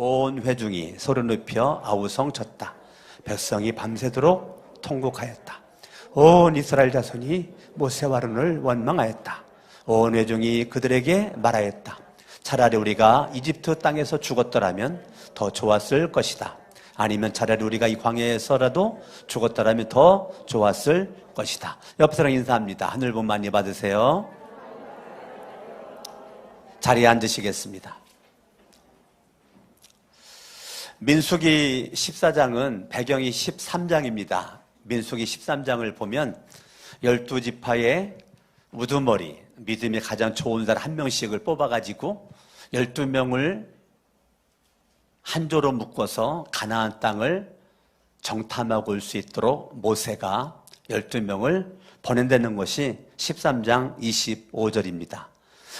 온 회중이 소리 높여 아우성 쳤다. 백성이 밤새도록 통곡하였다. 온 이스라엘 자손이 모세와 아론을 원망하였다. 온 회중이 그들에게 말하였다. 차라리 우리가 이집트 땅에서 죽었더라면 더 좋았을 것이다. 아니면 차라리 우리가 이 광야에서라도 죽었더라면 더 좋았을 것이다. 옆 사람 인사합니다. 하늘 복 많이 받으세요. 자리에 앉으시겠습니다. 민수기 14장은 배경이 13장입니다. 민수기 13장을 보면 12지파의 우두머리, 믿음이 가장 좋은 사람 한 명씩을 뽑아가지고 12명을 한 조로 묶어서 가나안 땅을 정탐하고 올 수 있도록 모세가 12명을 보낸다는 것이 13장 25절입니다.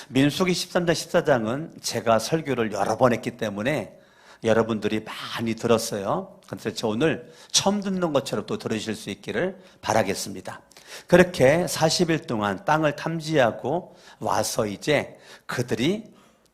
민수기 13장 14장은 제가 설교를 여러 번 했기 때문에 여러분들이 많이 들었어요. 그래서 오늘 처음 듣는 것처럼 또 들으실 수 있기를 바라겠습니다. 그렇게 40일 동안 땅을 탐지하고 와서 이제 그들이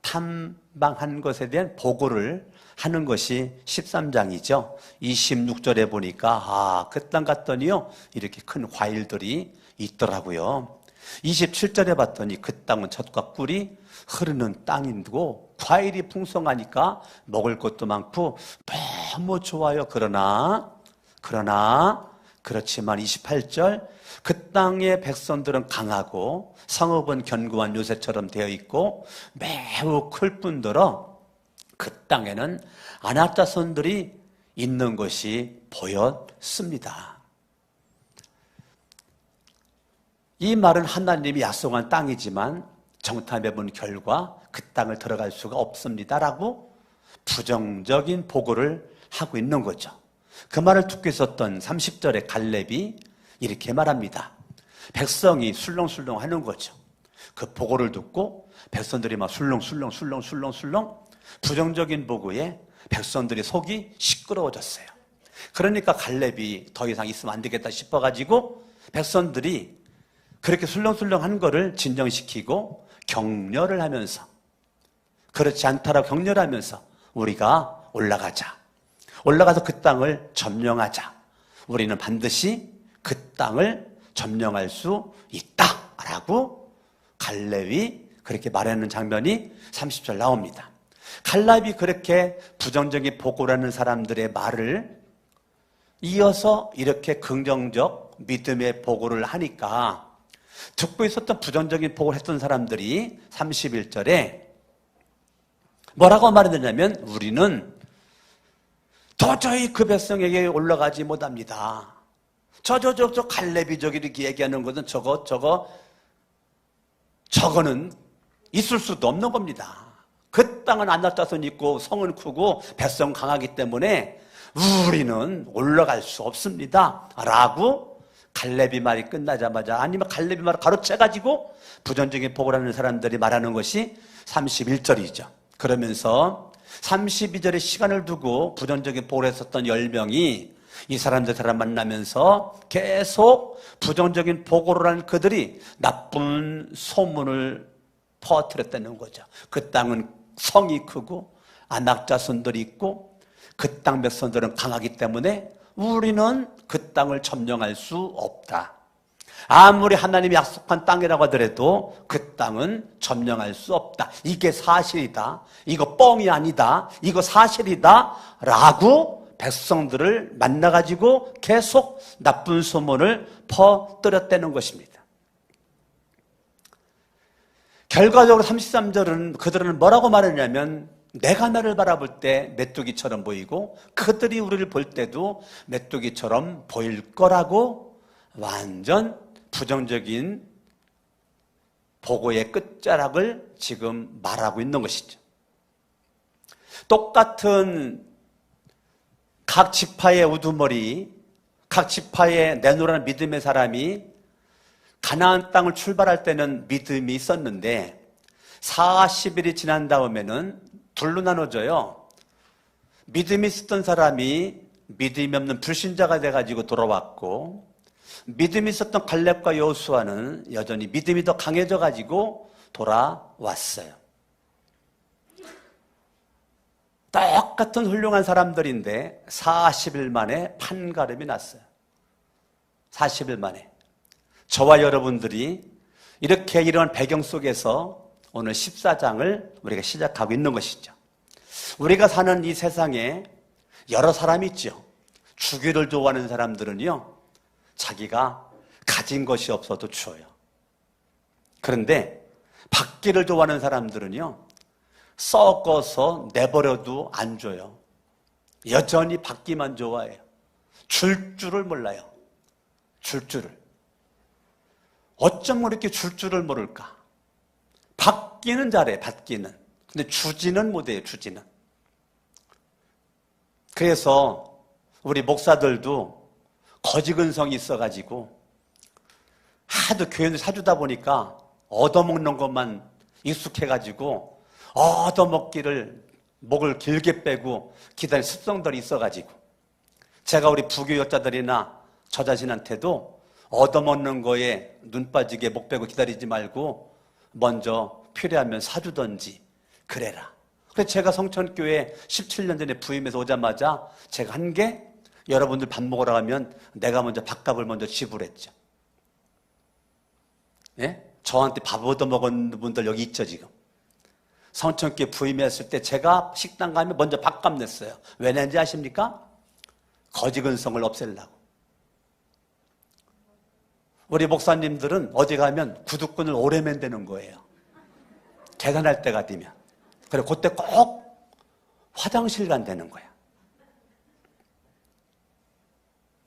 탐방한 것에 대한 보고를 하는 것이 13장이죠. 26절에 보니까 그 땅 갔더니요 이렇게 큰 과일들이 있더라고요. 27절에 봤더니 그 땅은 젖과 꿀이 흐르는 땅이고 과일이 풍성하니까 먹을 것도 많고 너무 좋아요. 그러나 그렇지만 28절 그 땅의 백성들은 강하고 성읍은 견고한 요새처럼 되어 있고 매우 클 뿐더러 그 땅에는 아낙 자손들이 있는 것이 보였습니다. 이 말은 하나님이 약속한 땅이지만 정탐해본 결과 그 땅을 들어갈 수가 없습니다라고 부정적인 보고를 하고 있는 거죠. 그 말을 듣고 있었던 30절의 갈렙이 이렇게 말합니다. 백성이 술렁술렁 하는 거죠. 그 보고를 듣고 백성들이 막 술렁술렁 부정적인 보고에 백성들이 속이 시끄러워졌어요. 그러니까 갈렙이 더 이상 있으면 안 되겠다 싶어가지고 백성들이 그렇게 술렁술렁 한 거를 진정시키고 격려를 하면서 그렇지 않다라고 격려를 하면서 우리가 올라가서 그 땅을 점령하자. 우리는 반드시 그 땅을 점령할 수 있다라고 갈렙이 그렇게 말하는 장면이 30절 나옵니다. 갈렙이 그렇게 부정적인 보고를 하는 사람들의 말을 이어서 이렇게 긍정적 믿음의 보고를 하니까 듣고 있었던 부정적인 보고를 했던 사람들이 31절에 뭐라고 말했느냐면 우리는 도저히 그 백성에게 올라가지 못합니다. 저 갈렙이 저기 이렇게 얘기하는 것은 저거는 있을 수도 없는 겁니다. 그 땅은 아낙 자손이 있고 성은 크고 백성 강하기 때문에 우리는 올라갈 수 없습니다 라고 갈렙이 말이 끝나자마자 아니면 갈렙이 말을 가로채가지고 부정적인 보고를 하는 사람들이 말하는 것이 31절이죠. 그러면서 32절에 시간을 두고 부정적인 보고를 했었던 10명이 이 사람 만나면서 계속 부정적인 보고를 한 그들이 나쁜 소문을 퍼뜨렸다는 거죠. 그 땅은 성이 크고 아낙 자손들이 있고 그 땅 백성들은 강하기 때문에 우리는 그 땅을 점령할 수 없다. 아무리 하나님이 약속한 땅이라고 하더라도 그 땅은 점령할 수 없다. 이게 사실이다. 이거 뻥이 아니다. 이거 사실이다. 라고 백성들을 만나가지고 계속 나쁜 소문을 퍼뜨렸다는 것입니다. 결과적으로 33절은 그들은 뭐라고 말했냐면 내가 나를 바라볼 때 메뚜기처럼 보이고 그들이 우리를 볼 때도 메뚜기처럼 보일 거라고 완전 부정적인 보고의 끝자락을 지금 말하고 있는 것이죠. 똑같은 각 지파의 우두머리, 각 지파의 내노라는 믿음의 사람이 가나안 땅을 출발할 때는 믿음이 있었는데 40일이 지난 다음에는 둘로 나눠져요. 믿음이 있었던 사람이 믿음이 없는 불신자가 돼가지고 돌아왔고 믿음이 있었던 갈렙과 여호수아는 여전히 믿음이 더 강해져가지고 돌아왔어요. 똑같은 훌륭한 사람들인데 40일 만에 판가름이 났어요. 40일 만에. 저와 여러분들이 이렇게 이런 배경 속에서 오늘 14장을 우리가 시작하고 있는 것이죠. 우리가 사는 이 세상에 여러 사람이 있죠. 주기를 좋아하는 사람들은요, 자기가 가진 것이 없어도 줘요. 그런데 받기를 좋아하는 사람들은요, 썩어서 내버려도 안 줘요. 여전히 받기만 좋아해요. 줄 줄을 몰라요. 줄 줄을. 어쩜 이렇게 줄 줄을 모를까? 받기는 잘해, 받기는. 근데 주지는 못해요, 주지는. 그래서 우리 목사들도 거지근성이 있어가지고 하도 교회를 사주다 보니까 얻어먹는 것만 익숙해가지고 얻어먹기를 목을 길게 빼고 기다릴 습성들이 있어가지고 제가 우리 부교역자들이나 저 자신한테도 얻어먹는 거에 눈 빠지게 목 빼고 기다리지 말고 먼저 필요하면 사주던지 그래라. 그래서 제가 성천교회 17년 전에 부임해서 오자마자 제가 한 게 여러분들 밥 먹으러 가면 내가 먼저 밥값을 먼저 지불했죠. 예? 저한테 밥 얻어먹은 분들 여기 있죠 지금. 성천교회 부임했을 때 제가 식당 가면 먼저 밥값 냈어요. 왜 낸지 아십니까? 거지근성을 없애려고. 우리 목사님들은 어디 가면 구두끈을 오래 맨대는 거예요. 계산할 때가 되면. 그래 그때 꼭 화장실 간다는 거야.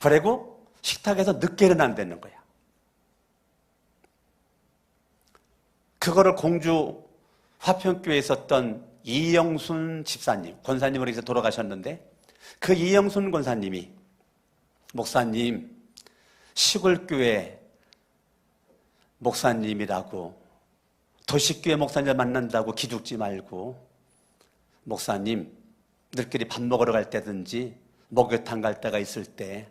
그리고 식탁에서 늦게 일어난다는 거야. 그거를 공주 화평교회에 있었던 이영순 집사님, 권사님으로 이제 돌아가셨는데 그 이영순 권사님이 목사님, 시골교회 목사님이라고 도시교회 목사님을 만난다고 기죽지 말고 목사님, 너희끼리 밥 먹으러 갈 때든지 목욕탕 갈 때가 있을 때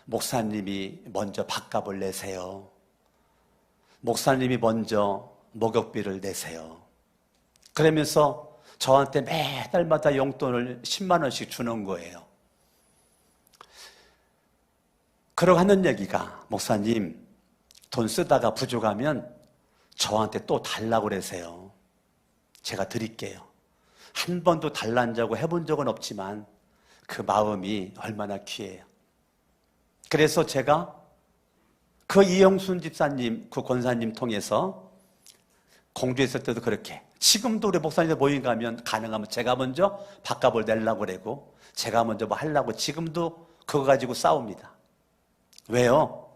목사님이 먼저 밥값을 내세요. 목사님이 먼저 목욕비를 내세요. 그러면서 저한테 매달마다 용돈을 10만 원씩 주는 거예요. 그러고 하는 얘기가 목사님 돈 쓰다가 부족하면 저한테 또 달라고 그러세요. 제가 드릴게요. 한 번도 달라고 해본 적은 없지만 그 마음이 얼마나 귀해요. 그래서 제가 그 이영순 집사님, 그 권사님 통해서 공주에 있을 때도 그렇게 지금도 우리 목사님들 모임 가면 가능하면 제가 먼저 밥값을 내려고 그러고 제가 먼저 뭐 하려고 지금도 그거 가지고 싸웁니다. 왜요?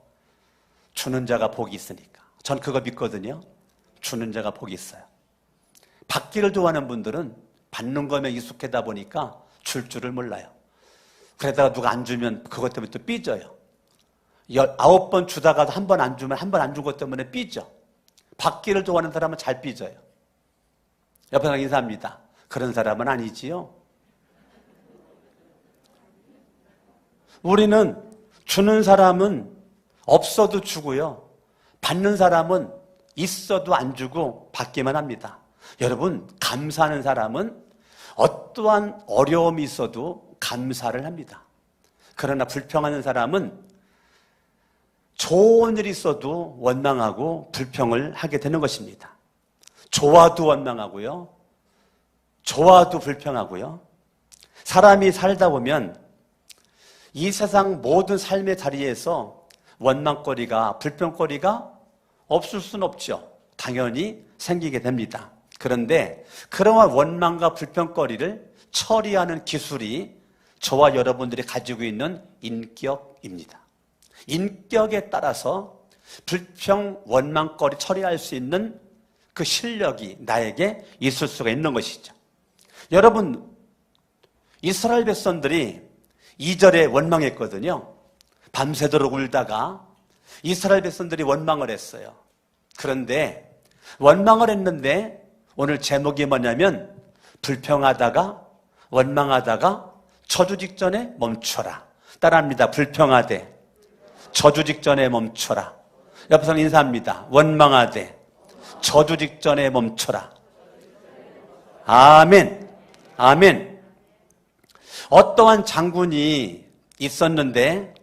주는 자가 복이 있으니까. 전 그거 믿거든요. 주는 자가 복이 있어요. 받기를 좋아하는 분들은 받는 거면 익숙하다 보니까 줄 줄을 몰라요. 그러다가 누가 안 주면 그것 때문에 또 삐져요. 19번 주다가도 한 번 안 주면 한 번 안 준 것 때문에 삐져. 받기를 좋아하는 사람은 잘 삐져요. 옆에 사람 인사합니다. 그런 사람은 아니지요. 우리는 주는 사람은 없어도 주고요. 받는 사람은 있어도 안 주고 받기만 합니다. 여러분, 감사하는 사람은 어떠한 어려움이 있어도 감사를 합니다. 그러나 불평하는 사람은 좋은 일이 있어도 원망하고 불평을 하게 되는 것입니다. 좋아도 원망하고요. 좋아도 불평하고요. 사람이 살다 보면 이 세상 모든 삶의 자리에서 원망거리가, 불평거리가 없을 수는 없죠. 당연히 생기게 됩니다. 그런데 그러한 원망과 불평거리를 처리하는 기술이 저와 여러분들이 가지고 있는 인격입니다. 인격에 따라서 불평, 원망거리 처리할 수 있는 그 실력이 나에게 있을 수가 있는 것이죠. 여러분, 이스라엘 백성들이 2절에 원망했거든요. 밤새도록 울다가 이스라엘 백성들이 원망을 했어요. 그런데 원망을 했는데 오늘 제목이 뭐냐면 불평하다가 원망하다가 저주 직전에 멈춰라. 따라합니다. 불평하되 저주 직전에 멈춰라. 옆에 사람 인사합니다. 원망하되 저주 직전에 멈춰라. 아멘. 아멘. 어떠한 장군이 있었는데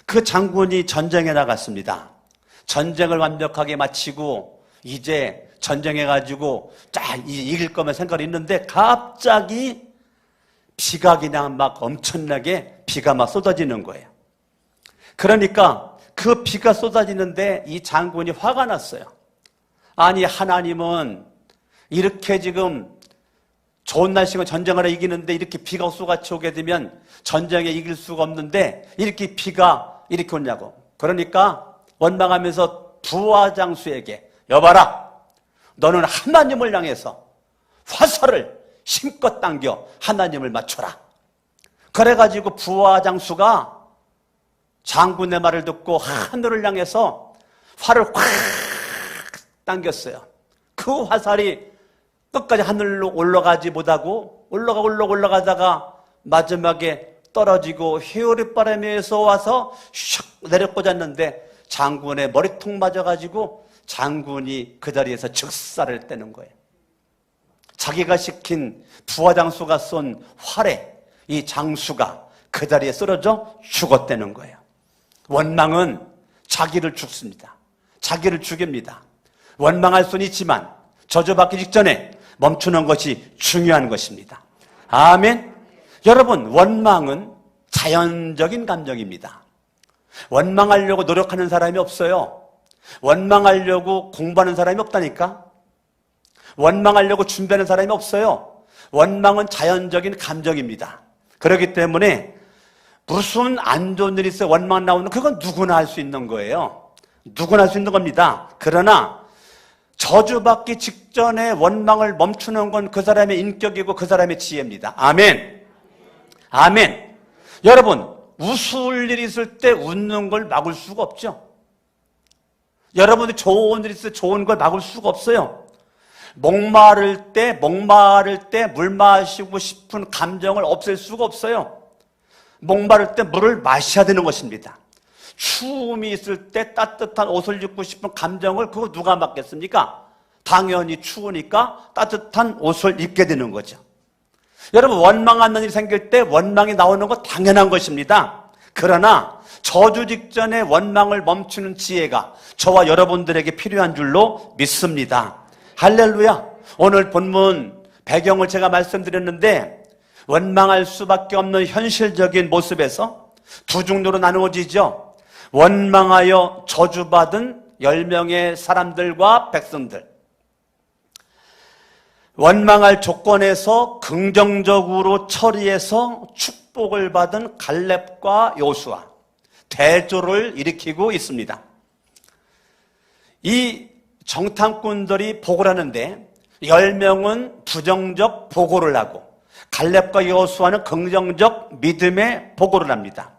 그 장군이 전쟁에 나갔습니다. 전쟁을 완벽하게 마치고 이제 전쟁해가지고 쫙 이길 거면 생각이 있는데 갑자기 비가 그냥 막 엄청나게 비가 막 쏟아지는 거예요. 그러니까 그 비가 쏟아지는데 이 장군이 화가 났어요. 아니, 하나님은 이렇게 지금 좋은 날씨가 전쟁을 이기는데 이렇게 비가 쏟아져 오게 되면 전쟁에 이길 수가 없는데 이렇게 비가 이렇게 오냐고. 그러니까 원망하면서 부하장수에게 여봐라, 너는 하나님을 향해서 화살을 힘껏 당겨 하나님을 맞춰라. 그래가지고 부하장수가 장군의 말을 듣고 하늘을 향해서 활을 확 당겼어요. 그 화살이 끝까지 하늘로 올라가지 못하고 올라가다가 마지막에 떨어지고 회오리바람에서 와서 슉 내려 꽂았는데 장군의 머리통 맞아가지고 장군이 그 자리에서 즉사를 떼는 거예요. 자기가 시킨 부하장수가 쏜 활에 이 장수가 그 자리에 쓰러져 죽었다는 거예요. 원망은 자기를 죽습니다. 자기를 죽입니다. 원망할 수는 있지만 저주받기 직전에 멈추는 것이 중요한 것입니다. 아멘. 여러분, 원망은 자연적인 감정입니다. 원망하려고 노력하는 사람이 없어요. 원망하려고 공부하는 사람이 없다니까. 원망하려고 준비하는 사람이 없어요. 원망은 자연적인 감정입니다. 그렇기 때문에 무슨 안 좋은 일이 있어요, 원망 나오는, 그건 누구나 할 수 있는 거예요. 누구나 할 수 있는 겁니다. 그러나 저주받기 직전에 원망을 멈추는 건 그 사람의 인격이고 그 사람의 지혜입니다. 아멘. 아멘. 여러분, 웃을 일이 있을 때 웃는 걸 막을 수가 없죠. 여러분이 좋은 일이 있을 때 좋은 걸 막을 수가 없어요. 목마를 때 물 마시고 싶은 감정을 없앨 수가 없어요. 목마를 때 물을 마셔야 되는 것입니다. 추움이 있을 때 따뜻한 옷을 입고 싶은 감정을 그거 누가 막겠습니까? 당연히 추우니까 따뜻한 옷을 입게 되는 거죠. 여러분, 원망하는 일이 생길 때 원망이 나오는 거 당연한 것입니다. 그러나 저주 직전에 원망을 멈추는 지혜가 저와 여러분들에게 필요한 줄로 믿습니다. 할렐루야. 오늘 본문 배경을 제가 말씀드렸는데 원망할 수밖에 없는 현실적인 모습에서 두 종류로 나누어지죠. 원망하여 저주받은 10명의 사람들과 백성들, 원망할 조건에서 긍정적으로 처리해서 축복을 받은 갈렙과 요수아, 대조를 일으키고 있습니다. 이 정탐꾼들이 보고를 하는데 10명은 부정적 보고를 하고 갈렙과 여호수아는 긍정적 믿음의 보고를 합니다.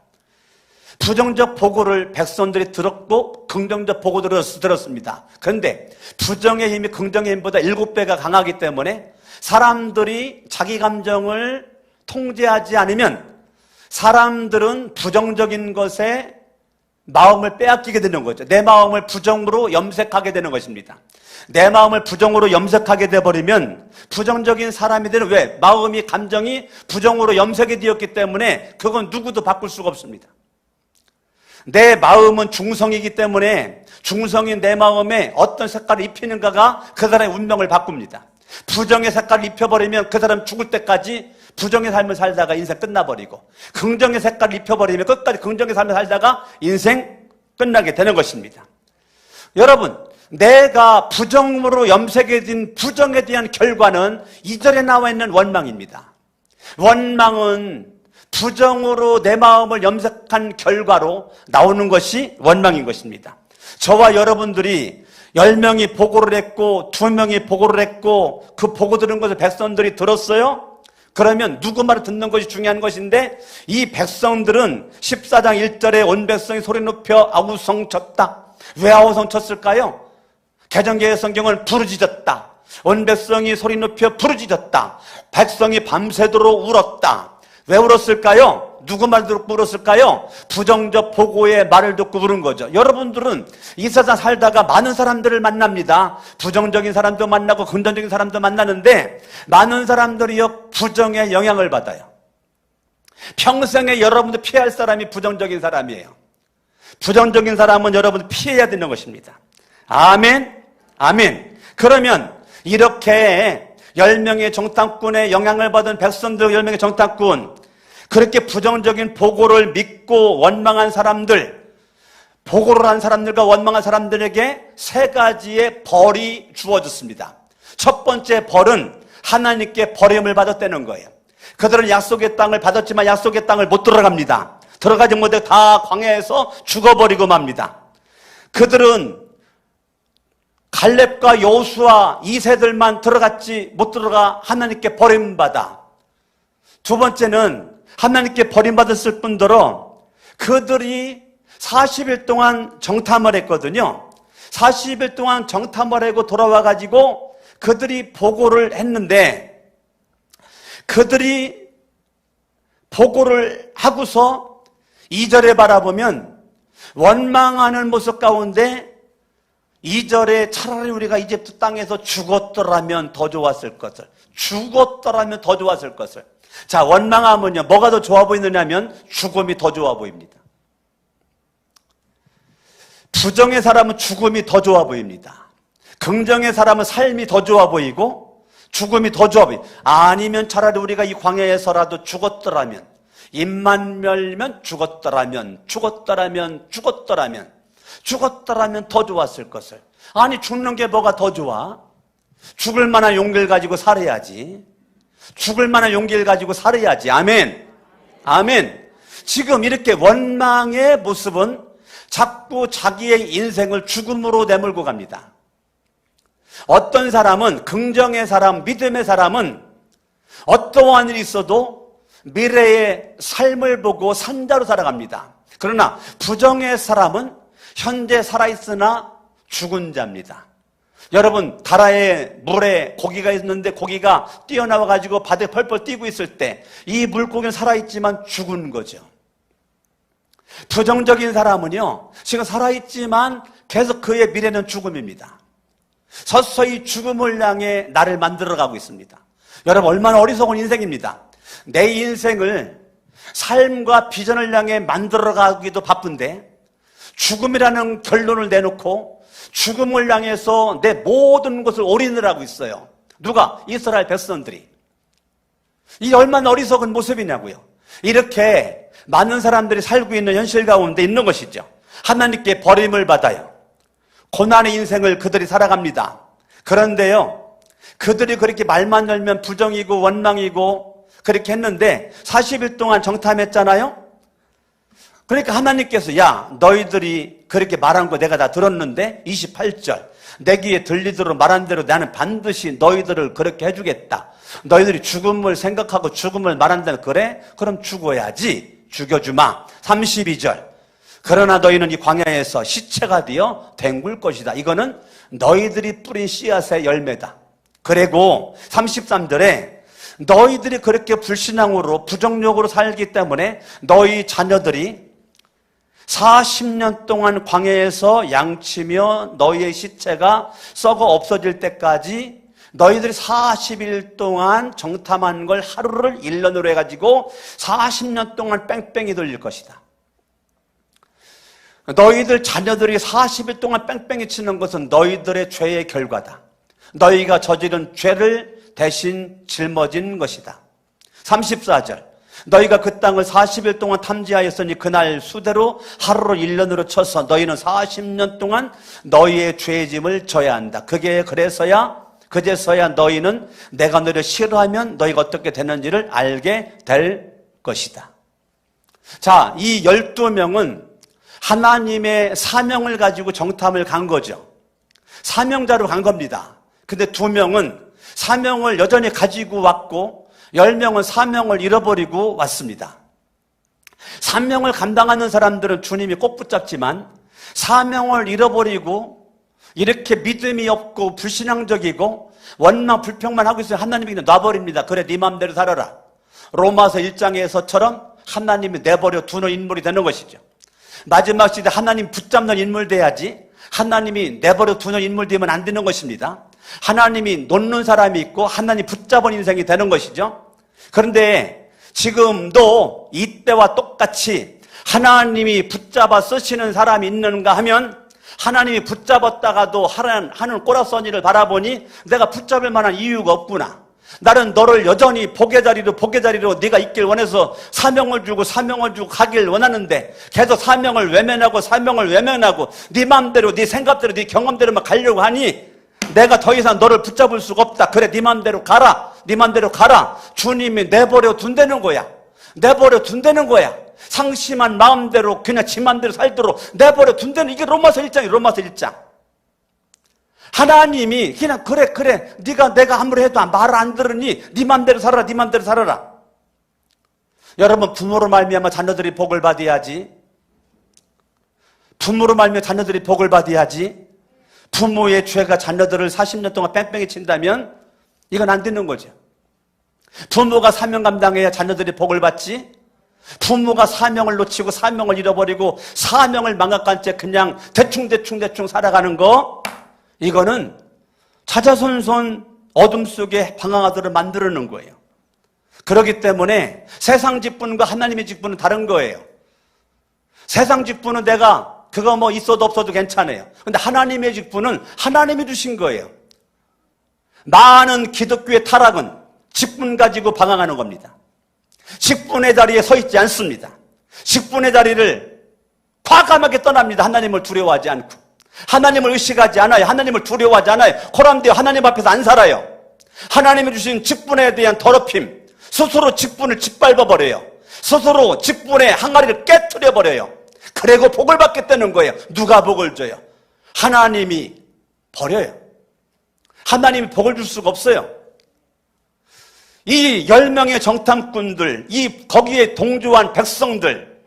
부정적 보고를 백성들이 들었고 긍정적 보고를 들었습니다. 그런데 부정의 힘이 긍정의 힘보다 7배가 강하기 때문에 사람들이 자기 감정을 통제하지 않으면 사람들은 부정적인 것에 마음을 빼앗기게 되는 거죠. 내 마음을 부정으로 염색하게 되는 것입니다. 내 마음을 부정으로 염색하게 돼버리면 부정적인 사람이 되는, 왜? 마음이, 감정이 부정으로 염색이 되었기 때문에 그건 누구도 바꿀 수가 없습니다. 내 마음은 중성이기 때문에 중성인 내 마음에 어떤 색깔을 입히는가가 그 사람의 운명을 바꿉니다. 부정의 색깔을 입혀버리면 그 사람 죽을 때까지 부정의 삶을 살다가 인생 끝나버리고, 긍정의 색깔을 입혀버리면 끝까지 긍정의 삶을 살다가 인생 끝나게 되는 것입니다. 여러분, 내가 부정으로 염색이 된 부정에 대한 결과는 2절에 나와 있는 원망입니다. 원망은 부정으로 내 마음을 염색한 결과로 나오는 것이 원망인 것입니다. 저와 여러분들이 10명이 보고를 했고 2명이 보고를 했고 그 보고 들은 것을 백성들이 들었어요? 그러면 누구 말을 듣는 것이 중요한 것인데, 이 백성들은 14장 1절에 온 백성이 소리 높여 아우성 쳤다. 왜 아우성 쳤을까요? 개정개의 성경은 부르짖었다. 온 백성이 소리 높여 부르짖었다. 백성이 밤새도록 울었다. 왜 울었을까요? 누구 말 듣고 울었을까요? 부정적 보고의 말을 듣고 울은 거죠. 여러분들은 이 세상 살다가 많은 사람들을 만납니다. 부정적인 사람도 만나고 긍정적인 사람도 만나는데 많은 사람들이요 부정의 영향을 받아요. 평생에 여러분들 피할 사람이 부정적인 사람이에요. 부정적인 사람은 여러분들 피해야 되는 것입니다. 아멘, 아멘. 그러면 이렇게 10명의 정탐꾼의 영향을 받은 백성들 10명의 정탐꾼, 그렇게 부정적인 보고를 믿고 원망한 사람들, 보고를 한 사람들과 원망한 사람들에게 세 가지의 벌이 주어졌습니다. 첫 번째 벌은 하나님께 버림을 받았다는 거예요. 그들은 약속의 땅을 받았지만 약속의 땅을 못 들어갑니다. 들어가지 못해 다 광야에서 죽어버리고 맙니다. 그들은 갈렙과 여호수아 이 세들만 들어갔지 못 들어가 하나님께 버림받아. 두 번째는 하나님께 버림받았을 뿐더러 그들이 40일 동안 정탐을 했거든요. 40일 동안 정탐을 하고 돌아와가지고 그들이 보고를 했는데, 그들이 보고를 하고서 2절에 바라보면 원망하는 모습 가운데 2절에 차라리 우리가 이집트 땅에서 죽었더라면 더 좋았을 것을, 죽었더라면 더 좋았을 것을. 자, 원망하면요, 뭐가 더 좋아 보이느냐면 죽음이 더 좋아 보입니다. 부정의 사람은 죽음이 더 좋아 보입니다. 긍정의 사람은 삶이 더 좋아 보이고 죽음이 더 좋아 보이고, 아니면 차라리 우리가 이 광야에서라도 죽었더라면, 입만 열면 죽었더라면 더 좋았을 것을. 아니, 죽는 게 뭐가 더 좋아? 죽을 만한 용기를 가지고 살아야지. 죽을 만한 용기를 가지고 살아야지. 아멘, 아멘. 지금 이렇게 원망의 모습은 자꾸 자기의 인생을 죽음으로 내몰고 갑니다. 어떤 사람은, 긍정의 사람, 믿음의 사람은 어떠한 일이 있어도 미래의 삶을 보고 산자로 살아갑니다. 그러나 부정의 사람은 현재 살아있으나 죽은 자입니다. 여러분, 다라에 물에 고기가 있는데 고기가 뛰어나와가지고 바다에 펄펄 뛰고 있을 때 이 물고기는 살아있지만 죽은 거죠. 부정적인 사람은요, 지금 살아있지만 계속 그의 미래는 죽음입니다. 서서히 죽음을 향해 나를 만들어가고 있습니다. 여러분, 얼마나 어리석은 인생입니다. 내 인생을 삶과 비전을 향해 만들어가기도 바쁜데 죽음이라는 결론을 내놓고 죽음을 향해서 내 모든 것을 올인을 하고 있어요. 누가? 이스라엘 백성들이. 이 얼마나 어리석은 모습이냐고요. 이렇게 많은 사람들이 살고 있는 현실 가운데 있는 것이죠. 하나님께 버림을 받아요. 고난의 인생을 그들이 살아갑니다. 그런데요, 그들이 그렇게 말만 열면 부정이고 원망이고 그렇게 했는데 40일 동안 정탐했잖아요. 그러니까 하나님께서, 야, 너희들이 그렇게 말한 거 내가 다 들었는데 28절, 내 귀에 들리도록 말한 대로 나는 반드시 너희들을 그렇게 해주겠다. 너희들이 죽음을 생각하고 죽음을 말한다면, 그래? 그럼 죽어야지. 죽여주마. 32절, 그러나 너희는 이 광야에서 시체가 되어 뒹굴 것이다. 이거는 너희들이 뿌린 씨앗의 열매다. 그리고 33절에 너희들이 그렇게 불신앙으로 부정욕으로 살기 때문에 너희 자녀들이 40년 동안 광야에서 양치며 너희의 시체가 썩어 없어질 때까지 너희들이 40일 동안 정탐한 걸 하루를 1년으로 해가지고 40년 동안 뺑뺑이 돌릴 것이다. 너희들 자녀들이 40일 동안 뺑뺑이 치는 것은 너희들의 죄의 결과다. 너희가 저지른 죄를 대신 짊어진 것이다. 34절, 너희가 그 땅을 40일 동안 탐지하였으니 그날 수대로 하루를 1년으로 쳐서 너희는 40년 동안 너희의 죄의 짐을 져야 한다. 그제서야 너희는 내가 너희를 싫어하면 너희가 어떻게 되는지를 알게 될 것이다. 자, 이 12명은 하나님의 사명을 가지고 정탐을 간 거죠. 사명자로 간 겁니다. 근데 2명은 사명을 여전히 가지고 왔고 10명은 사명을 잃어버리고 왔습니다. 사명을 감당하는 사람들은 주님이 꼭 붙잡지만 사명을 잃어버리고 이렇게 믿음이 없고 불신앙적이고 원망 불평만 하고 있으면 하나님이 그냥 놔버립니다. 그래, 네 마음대로 살아라. 로마서 1장에서처럼 하나님이 내버려 두는 인물이 되는 것이죠. 마지막 시대 하나님 붙잡는 인물 돼야지 하나님이 내버려 두는 인물 되면 안 되는 것입니다. 하나님이 놓는 사람이 있고 하나님 붙잡은 인생이 되는 것이죠. 그런데 지금도 이때와 똑같이 하나님이 붙잡아 쓰시는 사람이 있는가 하면, 하나님이 붙잡았다가도 하는 꼬라서니를 바라보니 내가 붙잡을 만한 이유가 없구나. 나는 너를 여전히 복의 자리로 네가 있길 원해서 사명을 주고 가길 원하는데 계속 사명을 외면하고 네 마음대로, 네 생각대로, 네 경험대로만 가려고 하니 내가 더 이상 너를 붙잡을 수가 없다. 그래, 네 마음대로 가라. 주님이 내버려 둔다는 거야. 상심한 마음대로 그냥 지 마음대로 살도록 내버려 둔다는, 이게 로마서 1장. 하나님이 그냥 그래 내가 아무리 해도 말을 안 들으니 네 맘대로 살아라. 여러분, 부모로 말미암아 자녀들이 복을 받아야지. 부모의 죄가 자녀들을 40년 동안 뺑뺑이 친다면 이건 안 되는 거죠. 부모가 사명 감당해야 자녀들이 복을 받지. 부모가 사명을 놓치고 사명을 잃어버리고 사명을 망각한 채 그냥 대충 살아가는 거, 이거는 자자손손 어둠 속에 방황하도록 만들어놓은 거예요. 그렇기 때문에 세상 직분과 하나님의 직분은 다른 거예요. 세상 직분은 내가 그거 뭐 있어도 없어도 괜찮아요. 근데 하나님의 직분은 하나님이 주신 거예요. 많은 기독교의 타락은 직분 가지고 방황하는 겁니다. 직분의 자리에 서 있지 않습니다. 직분의 자리를 과감하게 떠납니다. 하나님을 두려워하지 않고. 하나님을 의식하지 않아요. 하나님을 두려워하지 않아요. 그런데요, 하나님 앞에서 안 살아요. 하나님이 주신 직분에 대한 더럽힘, 스스로 직분을 짓밟아버려요. 스스로 직분의 항아리를 깨트려버려요. 그리고 복을 받겠다는 거예요. 누가 복을 줘요? 하나님이 버려요. 하나님이 복을 줄 수가 없어요. 이 10명의 정탐꾼들, 거기에 동조한 백성들,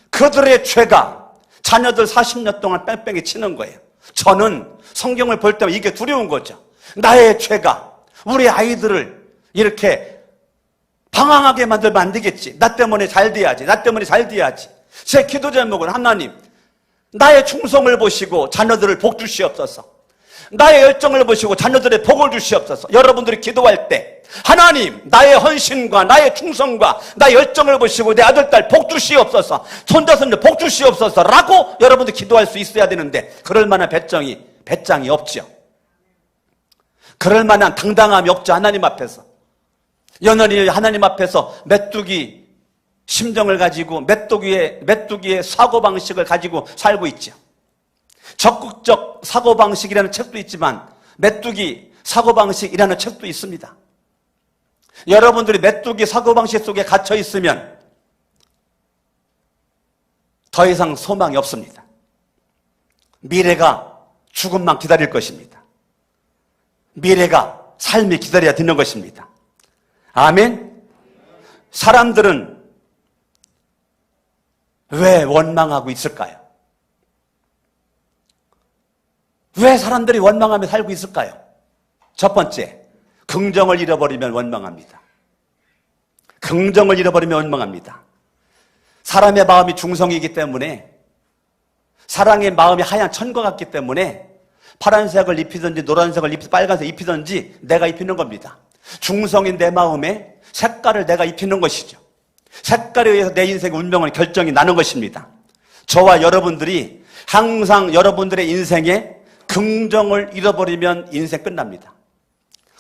그들의 죄가 자녀들 40년 동안 뺑뺑이 치는 거예요. 저는 성경을 볼 때마다 이게 두려운 거죠. 나의 죄가 우리 아이들을 이렇게 방황하게 만들면 안 되겠지. 나 때문에 잘 돼야지. 제 기도 제목은, 하나님, 나의 충성을 보시고 자녀들을 복 주시옵소서. 나의 열정을 보시고 자녀들의 복을 주시옵소서. 여러분들이 기도할 때 하나님, 나의 헌신과 나의 충성과 나의 열정을 보시고 내 아들, 딸 복 주시옵소서, 손자손녀 복 주시옵소서 라고 여러분들 기도할 수 있어야 되는데, 그럴 만한 배짱이 없죠. 그럴 만한 당당함이 없죠. 하나님 앞에서 연연히 하나님 앞에서 메뚜기 심정을 가지고 메뚜기의 사고방식을 가지고 살고 있죠. 적극적 사고방식이라는 책도 있지만 메뚜기 사고방식이라는 책도 있습니다. 여러분들이 메뚜기 사고방식 속에 갇혀 있으면 더 이상 소망이 없습니다. 미래가 죽음만 기다릴 것입니다. 미래가 삶이 기다려야 되는 것입니다. 아멘. 사람들은 왜 원망하고 있을까요? 왜 사람들이 원망하며 살고 있을까요? 첫 번째, 긍정을 잃어버리면 원망합니다. 사람의 마음이 중성이기 때문에, 사랑의 마음이 하얀 천과 같기 때문에 파란색을 입히든지 노란색을 입히든지 빨간색 입히든지 내가 입히는 겁니다. 중성인 내 마음에 색깔을 내가 입히는 것이죠. 색깔에 의해서 내 인생의 운명은 결정이 나는 것입니다. 저와 여러분들이 항상 여러분들의 인생에 긍정을 잃어버리면 인생 끝납니다.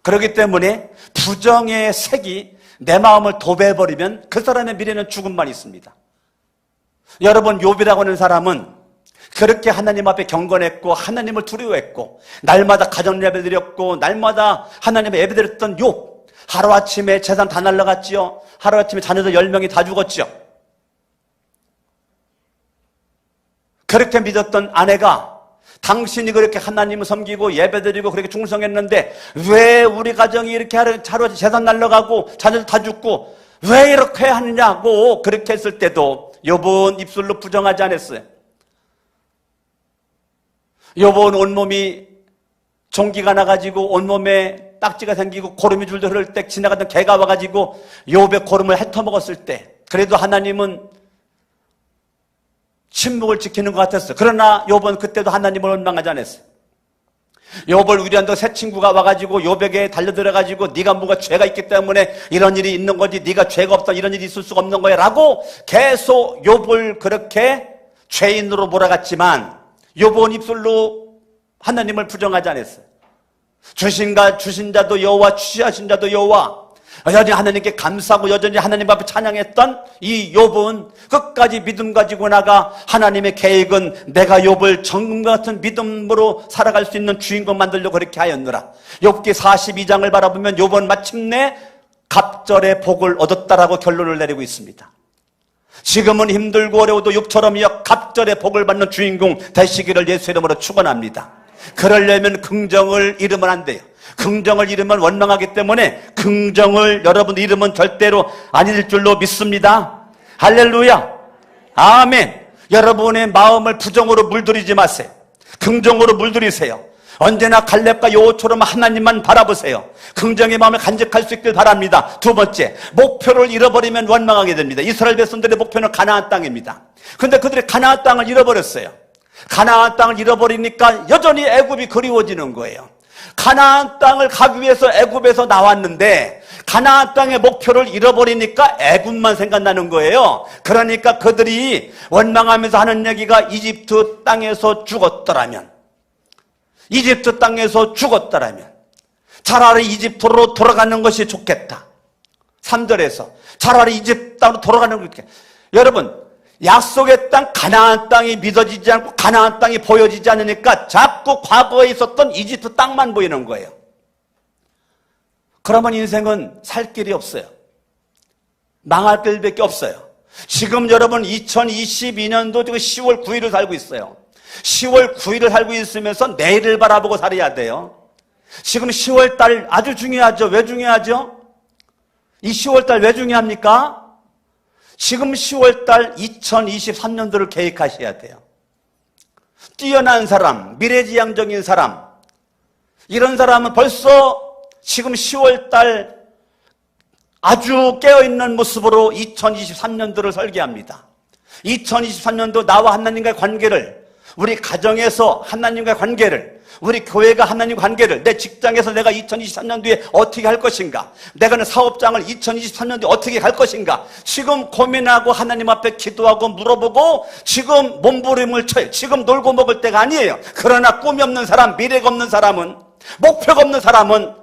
그렇기 때문에 부정의 색이 내 마음을 도배해버리면 그 사람의 미래는 죽음만 있습니다. 여러분, 욥이라고 하는 사람은 그렇게 하나님 앞에 경건했고 하나님을 두려워했고 날마다 가정 예배드렸고 날마다 하나님의 예배드렸던 욥, 하루아침에 재산 다 날라갔지요. 하루아침에 자녀들 10명이 다 죽었죠. 그렇게 믿었던 아내가 당신이 그렇게 하나님을 섬기고 예배드리고 그렇게 충성했는데 왜 우리 가정이 이렇게 하루아침에 재산 날라가고 자녀들 다 죽고 왜 이렇게 하느냐고 그렇게 했을 때도 욥은 입술로 부정하지 않았어요. 욥은 온몸이 종기가 나가지고 온몸에 딱지가 생기고 고름이 줄줄 흐를 때 지나가던 개가 와가지고 욥의 고름을 핥아먹었을 때 그래도 하나님은 침묵을 지키는 것 같았어요. 그러나 욥은 그때도 하나님을 원망하지 않았어요. 욥을 위로한다고 새 친구가 와가지고 욥에게 달려들어가지고 네가 뭔가 죄가 있기 때문에 이런 일이 있는 거지, 네가 죄가 없다 이런 일이 있을 수가 없는 거야 라고 계속 욥을 그렇게 죄인으로 몰아갔지만 욥은 입술로 하나님을 부정하지 않았어요. 주신 자도 여호와, 취하신 자도 여호와, 여전히 하나님께 감사하고 여전히 하나님 앞에 찬양했던 이 욥은 끝까지 믿음 가지고 나가 하나님의 계획은 내가 욥을 정금 같은 믿음으로 살아갈 수 있는 주인공 만들려고 그렇게 하였노라. 욥기 42장을 바라보면 욥은 마침내 갑절의 복을 얻었다라고 결론을 내리고 있습니다. 지금은 힘들고 어려워도 욥처럼 갑절의 복을 받는 주인공 되시기를 예수 이름으로 축원합니다. 그러려면 긍정을 잃으면 안 돼요. 긍정을 잃으면 원망하기 때문에 긍정을 여러분 잃으면 절대로 안 잃을 줄로 믿습니다. 할렐루야. 아멘. 여러분의 마음을 부정으로 물들이지 마세요. 긍정으로 물들이세요. 언제나 갈렙과 여호처럼 하나님만 바라보세요. 긍정의 마음을 간직할 수 있길 바랍니다. 두 번째, 목표를 잃어버리면 원망하게 됩니다. 이스라엘 백성들의 목표는 가나안 땅입니다. 그런데 그들이 가나안 땅을 잃어버렸어요. 가나안 땅을 잃어버리니까 여전히 애굽이 그리워지는 거예요. 가나안 땅을 가기 위해서 애굽에서 나왔는데 가나안 땅의 목표를 잃어버리니까 애굽만 생각나는 거예요. 그러니까 그들이 원망하면서 하는 얘기가 이집트 땅에서 죽었더라면, 이집트 땅에서 죽었더라면 차라리 이집트로 돌아가는 것이 좋겠다. 3절에서 차라리 이집트 땅으로 돌아가는 것이 좋겠다. 여러분, 약속의 땅 가나안 땅이 믿어지지 않고 가나안 땅이 보여지지 않으니까 자꾸 과거에 있었던 이집트 땅만 보이는 거예요. 그러면 인생은 살 길이 없어요. 망할 길밖에 없어요. 지금 여러분 2022년도 지금 10월 9일을 살고 있어요. 10월 9일을 살고 있으면서 내일을 바라보고 살아야 돼요. 지금 10월 달 아주 중요하죠. 왜 중요하죠? 이 10월 달 왜 중요합니까? 지금 10월달 2023년도를 계획하셔야 돼요. 뛰어난 사람, 미래지향적인 사람, 이런 사람은 벌써 지금 10월달 아주 깨어있는 모습으로 2023년도를 설계합니다. 2023년도 나와 하나님과의 관계를, 우리 가정에서 하나님과의 관계를, 우리 교회가 하나님과 관계를, 내 직장에서 내가 2023년도에 어떻게 할 것인가, 내가 사업장을 2023년도에 어떻게 갈 것인가, 지금 고민하고 하나님 앞에 기도하고 물어보고 지금 몸부림을 쳐요. 지금 놀고 먹을 때가 아니에요. 그러나 꿈이 없는 사람, 미래가 없는 사람은, 목표가 없는 사람은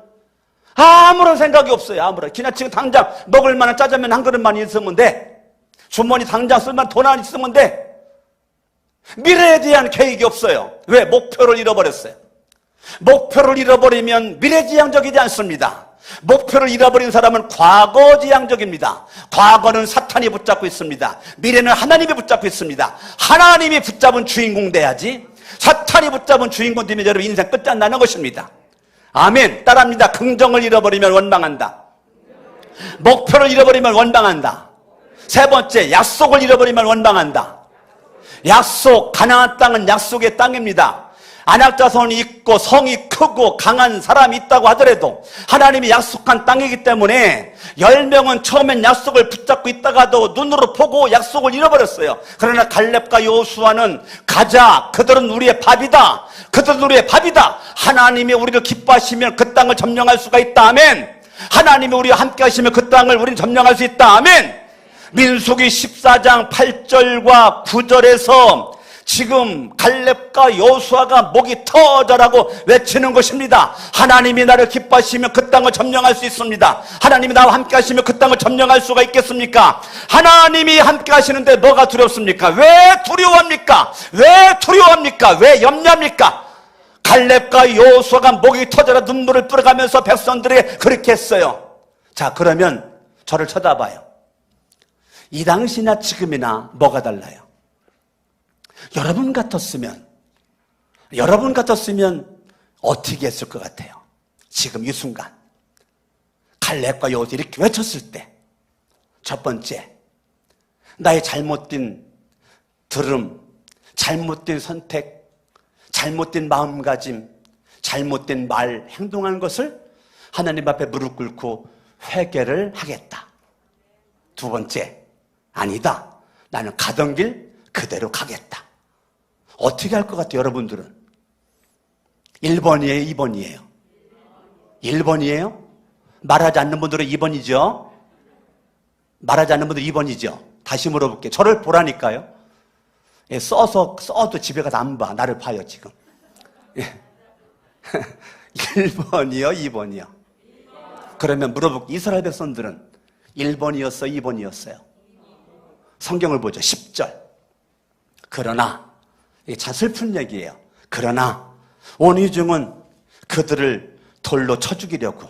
아무런 생각이 없어요. 아무런. 그냥 지금 당장 먹을 만한 짜장면 한 그릇만 있으면 돼. 주머니 당장 쓸 만한 돈 안 있으면 돼. 미래에 대한 계획이 없어요. 왜? 목표를 잃어버렸어요. 목표를 잃어버리면 미래지향적이지 않습니다. 목표를 잃어버린 사람은 과거지향적입니다. 과거는 사탄이 붙잡고 있습니다. 미래는 하나님이 붙잡고 있습니다. 하나님이 붙잡은 주인공 돼야지. 사탄이 붙잡은 주인공 되면 여러분 인생 끝장나는 것입니다. 아멘. 따라합니다. 긍정을 잃어버리면 원망한다. 목표를 잃어버리면 원망한다. 세 번째, 약속을 잃어버리면 원망한다. 약속, 가나안 땅은 약속의 땅입니다. 안악자손이 있고 성이 크고 강한 사람이 있다고 하더라도 하나님이 약속한 땅이기 때문에 10명은 처음엔 약속을 붙잡고 있다가도 눈으로 보고 약속을 잃어버렸어요. 그러나 갈렙과 여호수아는 가자, 그들은 우리의 밥이다, 그들은 우리의 밥이다, 하나님이 우리를 기뻐하시면 그 땅을 점령할 수가 있다. 아멘. 하나님이 우리와 함께 하시면 그 땅을 우리는 점령할 수 있다. 아멘. 민수기 14장 8절과 9절에서 지금 갈렙과 여호수아가 목이 터져라고 외치는 것입니다. 하나님이 나를 기뻐하시면 그 땅을 점령할 수 있습니다. 하나님이 나와 함께 하시면 그 땅을 점령할 수가 있겠습니까? 하나님이 함께 하시는데 뭐가 두렵습니까? 왜 두려워합니까? 왜 두려워합니까? 왜 염려합니까? 갈렙과 여호수아가 목이 터져라 눈물을 뿌려가면서 백성들에게 그렇게 했어요. 자, 그러면 저를 쳐다봐요. 이 당시나 지금이나 뭐가 달라요? 여러분 같았으면 어떻게 했을 것 같아요? 지금 이 순간 갈렙과 여호수아 이렇게 외쳤을 때, 첫 번째, 나의 잘못된 들음, 잘못된 선택, 잘못된 마음가짐, 잘못된 말, 행동한 것을 하나님 앞에 무릎 꿇고 회개를 하겠다. 두 번째, 아니다, 나는 가던 길 그대로 가겠다. 어떻게 할 것 같아요, 여러분들은? 1번이에요, 2번이에요? 1번이에요? 말하지 않는 분들은 2번이죠? 말하지 않는 분들은 2번이죠? 다시 물어볼게요. 저를 보라니까요. 예, 써도 집에 가서 안 봐. 나를 봐요, 지금. 예. 1번이요, 2번이요? 그러면 물어볼게요. 이스라엘 백성들은 1번이었어요, 2번이었어요? 성경을 보죠. 10절. 그러나, 이게 참 슬픈 얘기예요. 그러나 온유중은 그들을 돌로 쳐 죽이려고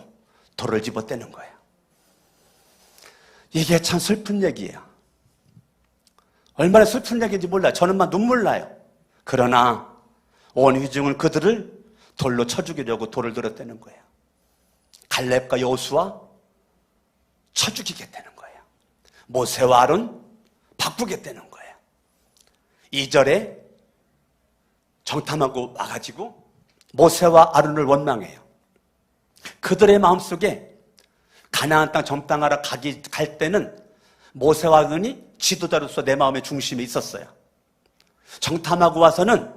돌을 집어떼는 거예요. 이게 참 슬픈 얘기예요. 얼마나 슬픈 얘기인지 몰라요. 저는 막 눈물 나요. 그러나 온유중은 그들을 돌로 쳐 죽이려고 돌을 들어떼는 거예요. 갈렙과 여호수아 쳐 죽이게 되는 거예요. 모세와 아론 바꾸게 되는 거예요. 2절에 정탐하고 와가지고 모세와 아론을 원망해요. 그들의 마음속에 가나안 땅 점탕하러 갈 때는 모세와 아론이 지도자로서 내 마음의 중심에 있었어요. 정탐하고 와서는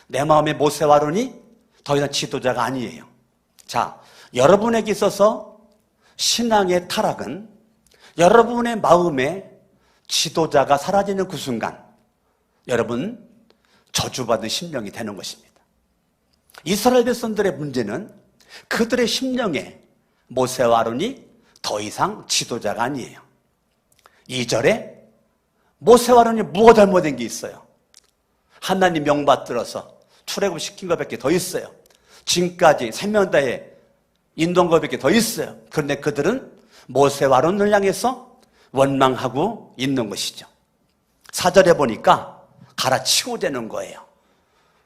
내 마음의 모세와 아론이 더 이상 지도자가 아니에요. 자, 여러분에게 있어서 신앙의 타락은 여러분의 마음에 지도자가 사라지는 그 순간 여러분 저주받은 심령이 되는 것입니다. 이스라엘 백성들의 문제는 그들의 심령에 모세와 아론이 더 이상 지도자가 아니에요. 2절에 모세와 아론이 뭐가 잘못된 게 있어요? 하나님 명받들어서 출애굽시킨 것밖에 더 있어요. 지금까지 생명다에 인도한 것밖에 더 있어요. 그런데 그들은 모세와 아론을 향해서 원망하고 있는 것이죠. 4절에 보니까 갈아치우자는 거예요.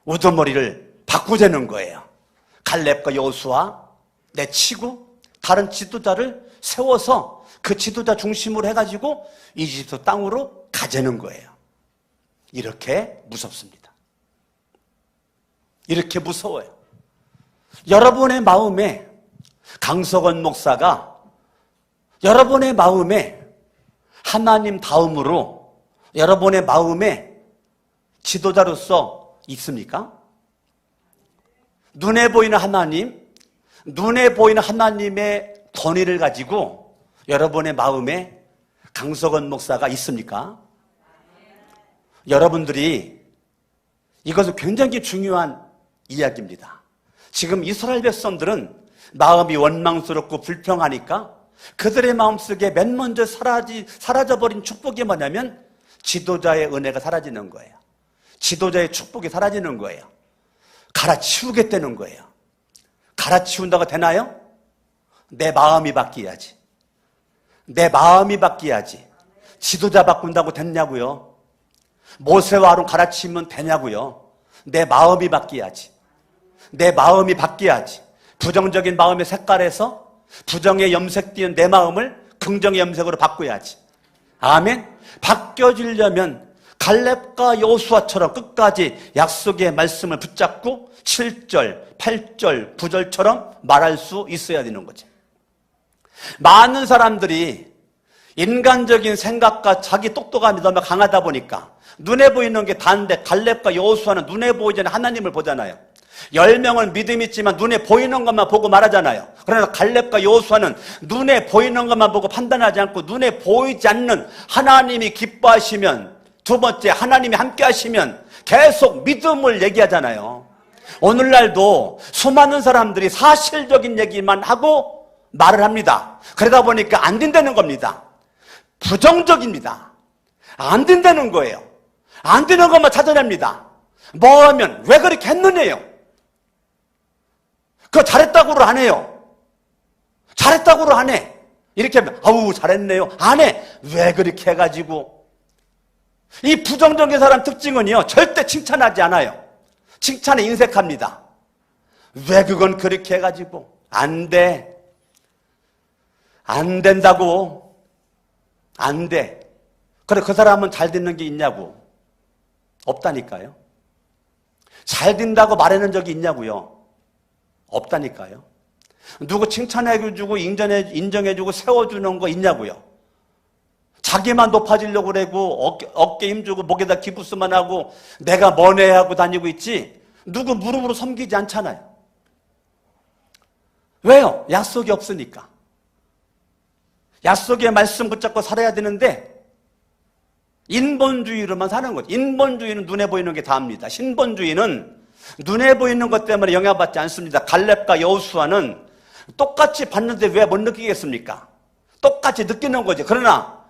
우두머리를 바꾸자는 거예요. 갈렙과 여호수아 내치고 다른 지도자를 세워서 그 지도자 중심으로 해가지고 이집트 땅으로 가자는 거예요. 이렇게 무섭습니다. 이렇게 무서워요. 여러분의 마음에 강석원 목사가 여러분의 마음에 하나님 다음으로 여러분의 마음에 지도자로서 있습니까? 눈에 보이는 하나님, 눈에 보이는 하나님의 권위를 가지고 여러분의 마음에 강석원 목사가 있습니까? 여러분들이 이것은 굉장히 중요한 이야기입니다. 지금 이스라엘 백성들은 마음이 원망스럽고 불평하니까 그들의 마음속에 맨 먼저 사라져버린 축복이 뭐냐면 지도자의 은혜가 사라지는 거예요. 지도자의 축복이 사라지는 거예요. 갈아치우겠다는 거예요. 갈아치운다고 되나요? 내 마음이 바뀌어야지. 내 마음이 바뀌어야지. 지도자 바꾼다고 됐냐고요? 모세와 아론 갈아치우면 되냐고요? 내 마음이 바뀌어야지. 내 마음이 바뀌어야지. 부정적인 마음의 색깔에서 부정의 염색된 내 마음을 긍정의 염색으로 바꿔야지. 아멘. 바뀌어지려면 갈렙과 여호수아처럼 끝까지 약속의 말씀을 붙잡고 7절, 8절, 9절처럼 말할 수 있어야 되는 거지. 많은 사람들이 인간적인 생각과 자기 똑똑함이 너무 강하다 보니까 눈에 보이는 게 다인데 갈렙과 여호수아는 눈에 보이지 않는 하나님을 보잖아요. 10명은 믿음이 있지만 눈에 보이는 것만 보고 말하잖아요. 그러나 갈렙과 여호수아는 눈에 보이는 것만 보고 판단하지 않고 눈에 보이지 않는 하나님이 기뻐하시면, 두 번째 하나님이 함께 하시면 계속 믿음을 얘기하잖아요. 오늘날도 수많은 사람들이 사실적인 얘기만 하고 말을 합니다. 그러다 보니까 안 된다는 겁니다. 부정적입니다. 안 된다는 거예요. 안 되는 것만 찾아냅니다. 뭐 하면 왜 그렇게 했느냐요. 그거 잘했다고를 안 해요. 잘했다고를 안 해. 이렇게 하면 아우 잘했네요. 안 해. 왜 그렇게 해가지고. 이 부정적인 사람 특징은요, 절대 칭찬하지 않아요. 칭찬에 인색합니다. 왜 그건 그렇게 해가지고. 안 돼. 안 된다고. 안 돼. 그래, 그 사람은 잘 듣는 게 있냐고. 없다니까요. 잘 된다고 말하는 적이 있냐고요. 없다니까요. 누구 칭찬해주고 인정해주고 세워주는 거 있냐고요. 자기만 높아지려고 그러고 어깨 힘주고 목에다 기부스만 하고 내가 뭐네 하고 다니고 있지 누구 무릎으로 섬기지 않잖아요. 왜요? 약속이 없으니까. 약속의 말씀 붙잡고 살아야 되는데 인본주의로만 사는 거죠. 인본주의는 눈에 보이는 게 다입니다. 신본주의는 눈에 보이는 것 때문에 영향받지 않습니다. 갈렙과 여호수아는 똑같이 봤는데 왜 못 느끼겠습니까? 똑같이 느끼는 거죠. 그러나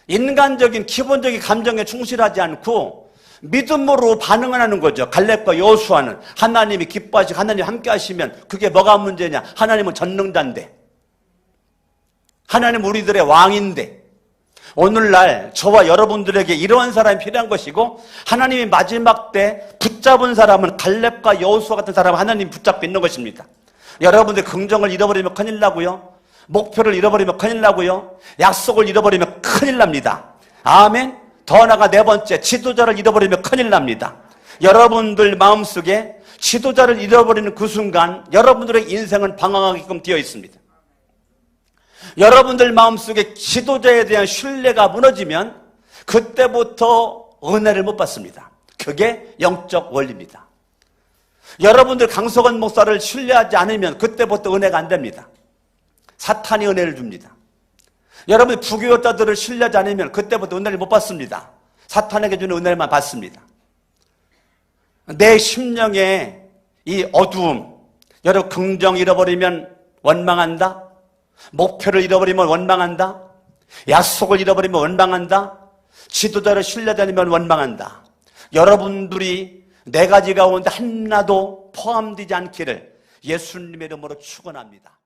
인간적인 기본적인 감정에 충실하지 않고 믿음으로 반응을 하는 거죠. 갈렙과 여호수아는 하나님이 기뻐하시고 하나님 함께 하시면 그게 뭐가 문제냐? 하나님은 전능자인데, 하나님 우리들의 왕인데, 오늘날 저와 여러분들에게 이러한 사람이 필요한 것이고, 하나님이 마지막 때 붙잡은 사람은 갈렙과 여호수아 같은 사람은 하나님 붙잡고 있는 것입니다. 여러분들 긍정을 잃어버리면 큰일 나고요, 목표를 잃어버리면 큰일 나고요, 약속을 잃어버리면 큰일 납니다. 아멘. 더 나아가 네 번째, 지도자를 잃어버리면 큰일 납니다. 여러분들 마음속에 지도자를 잃어버리는 그 순간 여러분들의 인생은 방황하게끔 되어 있습니다. 여러분들 마음속에 지도자에 대한 신뢰가 무너지면 그때부터 은혜를 못 받습니다. 그게 영적 원리입니다. 여러분들 강석원 목사를 신뢰하지 않으면 그때부터 은혜가 안 됩니다. 사탄이 은혜를 줍니다. 여러분 부교육자들을 신뢰하지 않으면 그때부터 은혜를 못 받습니다. 사탄에게 주는 은혜만 받습니다. 내 심령의 이 어두움, 여러분 긍정 잃어버리면 원망한다, 목표를 잃어버리면 원망한다, 약속을 잃어버리면 원망한다, 지도자를 신뢰하지 않으면 원망한다. 여러분들이 네 가지 가운데 하나도 포함되지 않기를 예수님의 이름으로 축원합니다.